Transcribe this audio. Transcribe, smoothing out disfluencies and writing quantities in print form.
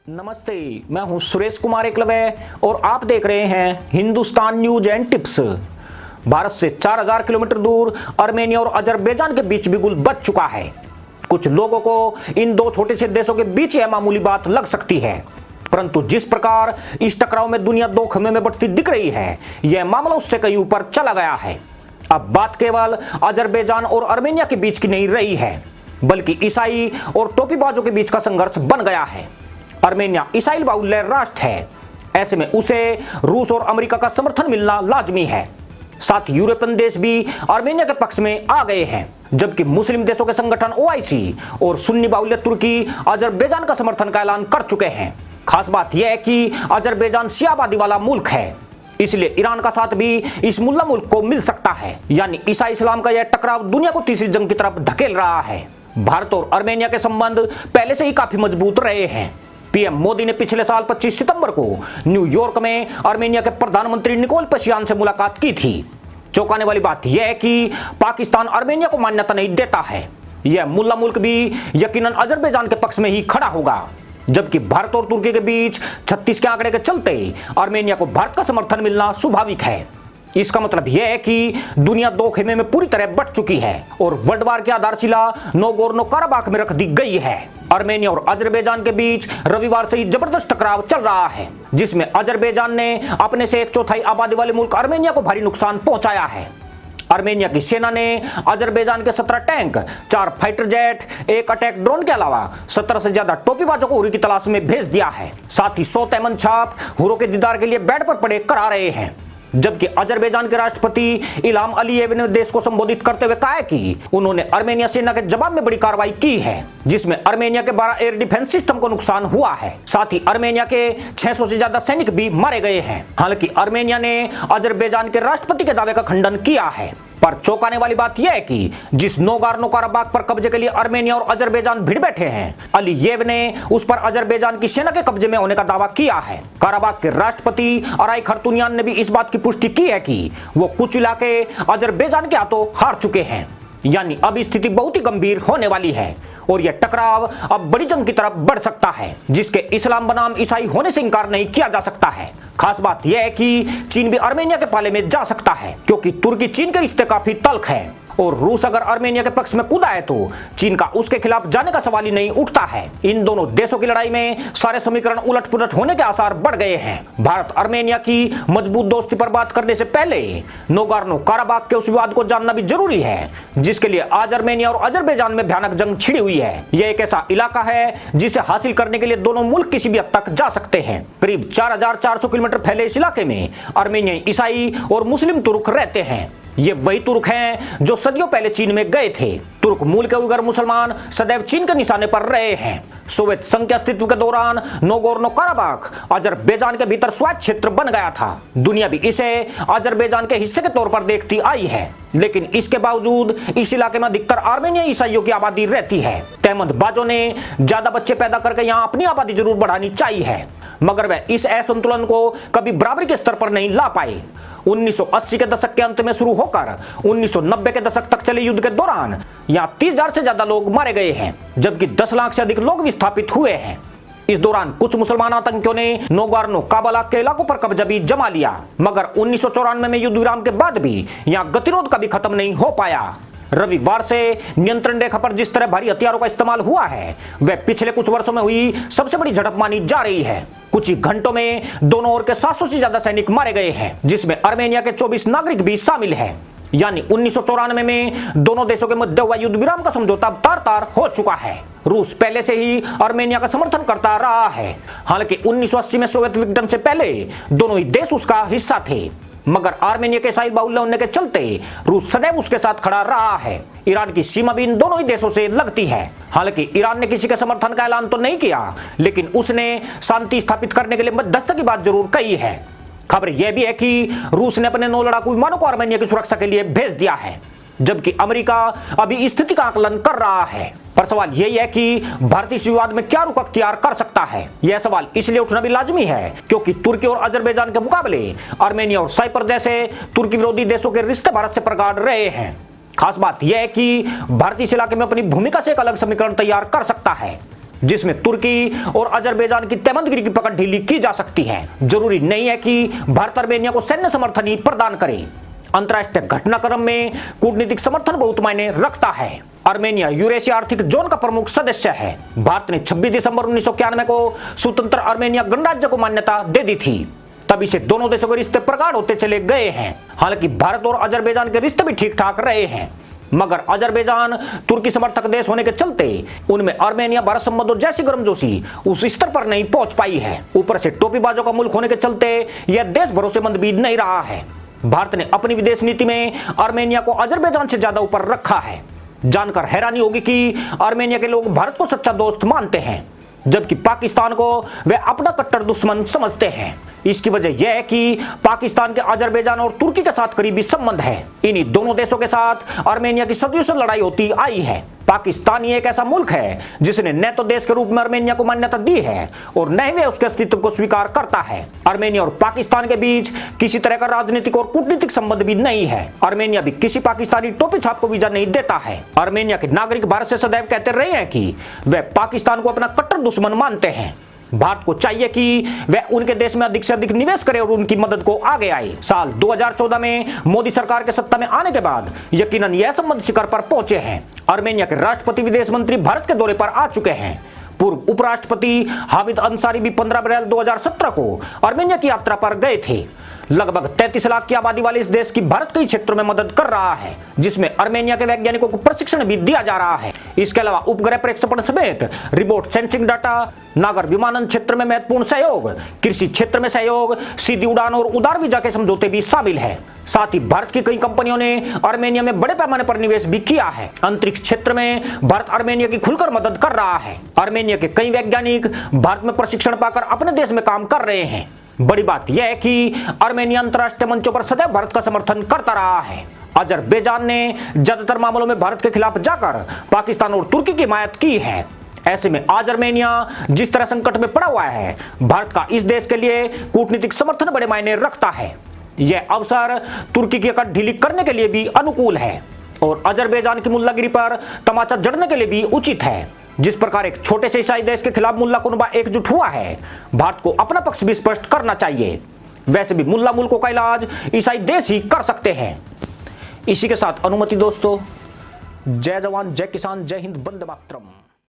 नमस्ते, मैं हूं सुरेश कुमार एकलव्य और आप देख रहे हैं Hindustan news and tips. Bharat से 4000 किलोमीटर दूर आर्मेनिया और अजरबैजान के बीच बिगुल बच चुका है। कुछ लोगों को इन दो छोटे से देशों के बीच यह मामूली बात लग सकती है, परंतु जिस प्रकार इस टकराव में दुनिया दो खेमे में बंटती दिख रही है, यह मामला उससे कहीं ऊपर चला गया है। अब बात केवल अजरबैजान और आर्मेनिया के बीच की नहीं रही है, बल्कि ईसाई और टोपीबाजों के बीच का संघर्ष बन गया है। आर्मेनिया ईसाई बाहुल्य राष्ट्र है, ऐसे में उसे रूस और अमेरिका का समर्थन मिलना लाजमी है। साथ ही यूरोपियन देश भी आर्मेनिया के पक्ष में आ गए हैं, जबकि मुस्लिम देशों के संगठन ओआईसी और सुन्नी बाहुल्य तुर्की अजरबैजान का समर्थन का ऐलान कर चुके हैं। खास बात यह है कि अजरबैजान शिया आबादी वाला मुल्क है, इसलिए ईरान का साथ भी इस मुल्ला मुल्क को मिल सकता है। यानी ईसाई इस्लाम का यह टकराव दुनिया को तीसरी जंग की तरफ धकेल रहा है। भारत और आर्मेनिया के संबंध पहले से ही काफी मजबूत रहे हैं। पीएम मोदी ने पिछले साल 25 सितंबर को न्यूयॉर्क में आर्मेनिया के प्रधानमंत्री निकोल पशियान से मुलाकात की थी। चौंकाने वाली बात यह है कि पाकिस्तान आर्मेनिया को मान्यता नहीं देता है। यह मुल्ला मुल्क भी यकीनन अजरबैजान के पक्ष में ही खड़ा होगा, जबकि भारत और तुर्की के बीच 36 के आंकड़े के चलते आर्मेनिया को भारत का समर्थन मिलना स्वाभाविक है। इसका मतलब यह है कि दुनिया दो खेमे में पूरी तरह बंट चुकी है और वर्ल्ड वार की आधारशिला नोगोर्नो काराबाख में रख दी गई है। आर्मेनिया और अजरबैजान के बीच रविवार से ही जबरदस्त टकराव चल रहा है, जिसमें अजरबैजान ने अपने से 1/4 आबादी वाले मुल्क आर्मेनिया को भारी नुकसान पहुंचाया है। आर्मेनिया की सेना ने अजरबैजान के 17 tank, 4 fighter jet, 1 attack drone के अलावा 17 से ज्यादा टोपीबाजों को हुरी की तलाश में भेज दिया है। साथ ही 100 तैमन छाप हुरों के दीदार के लिए बेड पर पड़े करा रहे हैं। जबकि अजरबैजान के राष्ट्रपति इल्हाम अलीयेव ने देश को संबोधित करते हुए कहा है कि उन्होंने आर्मेनिया सेना के जवाब में बड़ी कार्रवाई की है, जिसमें आर्मेनिया के 12 एयर डिफेंस सिस्टम को नुकसान हुआ है। साथ ही आर्मेनिया के 600 से ज्यादा सैनिक भी मारे गए हैं। हालांकि आर्मेनिया ने अजरबैजान के राष्ट्रपति के दावे का खंडन किया है, पर चौंकाने वाली बात यह है कि जिस नोगोर्नो काराबाख पर कब्जे के लिए आर्मेनिया और अजरबैजान भिड़ बैठे हैं, अलीयेव ने उस पर अजरबैजान की सेना के कब्जे में होने का दावा किया है। काराबाख के राष्ट्रपति अराई खरतुनियान ने भी इस बात की पुष्टि की है कि वो कुछ इलाके अजरबैजान के हाथों हार चुके हैं। यानी अब स्थिति बहुत ही गंभीर होने वाली है और यह टकराव अब बड़ी जंग की तरफ बढ़ सकता है, जिसके इस्लाम बनाम ईसाई होने से इंकार नहीं किया जा सकता है। खास बात यह है कि चीन भी आर्मेनिया के पाले में जा सकता है, क्योंकि तुर्की चीन के रिश्ते काफी तल्ख है और रूस अगर आर्मेनिया के पक्ष में कूदा है तो चीन का उसके खिलाफ जाने का सवाल ही नहीं उठता है। इन दोनों देशों की लड़ाई में सारे समीकरण उलट-पुलट होने के आसार बढ़ गए हैं। भारत आर्मेनिया की मजबूत दोस्ती पर बात करने से पहले नोगोर्नो काराबाख के उस विवाद को जानना भी जरूरी है, जिसके लिए आज आर्मेनिया और अजरबैजान में भयानक जंग छिड़ी हुई है। यह एक ऐसा इलाका है जिसे हासिल करने के लिए दोनों मुल्क किसी भी हद तक जा सकते हैं। करीब 4400 किलोमीटर फैले इस इलाके में आर्मेनियाई ईसाई और मुस्लिम तुर्क रहते हैं। ये वही तुर्क हैं जो सदियों पहले चीन में गए थे। तुर्क मूल के उइगर मुसलमान सदैव चीन के निशाने पर रहे हैं। सोवियत संघ के अस्तित्व के दौरान नोगोर्नो काराबाख अजरबैजान के भीतर स्वायत्त क्षेत्र बन गया था। दुनिया भी इसे अजरबैजान के हिस्से के तौर पर देखती आई है, लेकिन इसके बावजूद इस इलाके में अधिकतर आर्मेनियाई ईसाइयों की आबादी रहती है। तहमदबाजों ने ज्यादा बच्चे पैदा करके यहाँ अपनी आबादी जरूर बढ़ानी चाहिए है, मगर वह इस असंतुलन को कभी बराबरी के स्तर पर नहीं ला पाए। 1980 के दशक के अंत में शुरू होकर 1990 के दशक तक चले युद्ध के दौरान यहाँ 30,000 से ज्यादा लोग मारे गए हैं, जबकि 10 लाख से अधिक लोग विस्थापित हुए हैं। इस दौरान कुछ मुसलमान आतंकियों ने नोगोर्नो काराबाख के इलाकों पर कब्जा भी जमा लिया, मगर 1994 में युद्ध विराम के बाद भी यहाँ गतिरोध कभी खत्म नहीं हो पाया। रविवार से नियंत्रण रेखा पर जिस तरह भारी हथियारों का इस्तेमाल हुआ है, वह पिछले कुछ वर्षों में हुई सबसे बड़ी झड़प मानी जा रही है। कुछ ही घंटों में दोनों ओर के 700 से ज्यादा सैनिक मारे गए हैं, जिसमें आर्मेनिया के 24 नागरिक भी शामिल हैं। यानी 1994 में दोनों देशों के मध्य हुआ युद्ध विराम का समझौता तार-तार हो चुका है। रूस पहले से ही आर्मेनिया का समर्थन करता रहा है। हालांकि 1980 में सोवियत विघटन से पहले दोनों ही देश उसका हिस्सा थे, मगर आर्मेनिया के ईसाई बाहुल्य होने के चलते रूस सदैव उसके साथ खड़ा रहा है। ईरान की सीमा भी इन दोनों ही देशों से लगती है। हालांकि ईरान ने किसी के समर्थन का ऐलान तो नहीं किया, लेकिन उसने शांति स्थापित करने के लिए मध्यस्थता की बात जरूर कही है। खबर यह भी है कि रूस ने अपने 9 लड़ाकू विमानों को आर्मेनिया की सुरक्षा के लिए भेज दिया है, जबकि अमेरिका अभी स्थिति का आकलन कर रहा है। पर सवाल यही है कि भारत इस विवाद में क्या रुख अख्तियार कर सकता है। यह सवाल इसलिए उठना भी लाजमी है क्योंकि तुर्की और अजरबैजान के मुकाबले आर्मेनिया और साइप्रस जैसे तुर्की विरोधी देशों के रिश्ते भारत से प्रगाढ़ रहे हैं। खास बात यह है कि भारत इस इलाके में अपनी भूमिका से एक अलग समीकरण तैयार कर सकता है। जिसमें तुर्की और अजरबैजान की तहमंदगिरी की पकड़ ढीली की जा सकती है। जरूरी नहीं है कि भारत आर्मेनिया को सैन्य समर्थन ही प्रदान करे। अंतर्राष्ट्रीय घटनाक्रम में कूटनीतिक समर्थन बहुत मायने रखता है। आर्मेनिया यूरेशिया आर्थिक जोन का प्रमुख सदस्य है। भारत ने 26 दिसंबर 1991 को स्वतंत्र आर्मेनिया गणराज्य को मान्यता दे दी थी। तभी से दोनों देशों के रिश्ते प्रगाढ़ होते चले गए हैं। हालांकि भारत और अजरबैजान के रिश्ते भी ठीक ठाक रहे हैं, मगर अजरबैजान तुर्की समर्थक देश होने के चलते उनमें आर्मेनिया भारत संबंधों जैसी गर्मजोशी उस स्तर पर नहीं पहुंच पाई है। ऊपर से टोपीबाजों का मुल्क होने के चलते यह देश भरोसेमंद भी नहीं रहा है। भारत ने अपनी विदेश नीति में आर्मेनिया को अजरबैजान से ज्यादा ऊपर रखा है। जानकर हैरानी होगी कि आर्मेनिया के लोग भारत को सच्चा दोस्त मानते हैं, जबकि पाकिस्तान को वे अपना कट्टर दुश्मन समझते हैं। इसकी वजह यह है कि पाकिस्तान के अजरबैजान और तुर्की के साथ करीबी संबंध है। इन्हीं दोनों देशों के साथ आर्मेनिया की सदियों से लड़ाई होती आई है। पाकिस्तान ही एक ऐसा मुल्क है जिसने न तो देश के रूप में आर्मेनिया को मान्यता दी है और न ही वे उसके अस्तित्व को स्वीकार करता है। आर्मेनिया और पाकिस्तान के बीच किसी तरह का राजनीतिक और कूटनीतिक संबंध भी नहीं है। आर्मेनिया भी किसी पाकिस्तानी टोपी छाप को वीजा नहीं देता है। आर्मेनिया के नागरिक भारत से सदैव कहते रहे हैं कि वे पाकिस्तान को अपना कट्टर दुश्मन मानते हैं। भारत को चाहिए कि वह उनके देश में अधिक से अधिक निवेश करे और उनकी मदद को आगे आए। साल 2014 में मोदी सरकार के सत्ता में आने के बाद यकीनन यह संबंध शिखर पर पहुंचे हैं। आर्मेनिया के राष्ट्रपति विदेश मंत्री भारत के दौरे पर आ चुके हैं। पूर्व उपराष्ट्रपति हामिद अंसारी भी 15 अप्रैल 2017 को आर्मेनिया की यात्रा पर गए थे। लगभग 33 लाख की आबादी वाले इस देश की भारत कई क्षेत्रों में मदद कर रहा है, जिसमें आर्मेनिया के वैज्ञानिकों को प्रशिक्षण भी दिया जा रहा है। इसके अलावा उपग्रह प्रक्षेपण समेत रिमोट सेंसिंग डाटा, नागर विमानन क्षेत्र में महत्वपूर्ण सहयोग, कृषि क्षेत्र में सहयोग, सीधी उड़ान और उदार वीजा के समझौते भी शामिल है। साथ ही भारत की कई कंपनियों ने आर्मेनिया में बड़े पैमाने पर निवेश भी किया है। अंतरिक्ष क्षेत्र में भारत आर्मेनिया की खुलकर मदद कर रहा है। आर्मेनिया के कई वैज्ञानिक भारत में प्रशिक्षण पाकर अपने देश में काम कर रहे हैं। बड़ी बात यह है कि आर्मेनिया अंतर्राष्ट्रीय मंचों पर सदैव भारत का समर्थन करता रहा है। अजरबैजान ने ज्यादातर मामलों में भारत के खिलाफ जाकर पाकिस्तान और तुर्की की हिमायत की है। ऐसे में आज आर्मेनिया जिस तरह संकट में पड़ा हुआ है, भारत का इस देश के लिए कूटनीतिक समर्थन बड़े मायने रखता है। यह अवसर तुर्की की अकड़ ढीली करने के लिए भी अनुकूल है और अजरबैजान की मुल्लागिरी पर तमाचा जड़ने के लिए भी उचित है। जिस प्रकार एक छोटे से ईसाई देश के खिलाफ मुल्ला कुनबा एकजुट हुआ है, भारत को अपना पक्ष भी स्पष्ट करना चाहिए। वैसे भी मुल्ला मुल्कों का इलाज ईसाई देश ही कर सकते हैं। इसी के साथ अनुमति दोस्तों, जय जवान जय किसान जय हिंद, वंदे मातरम।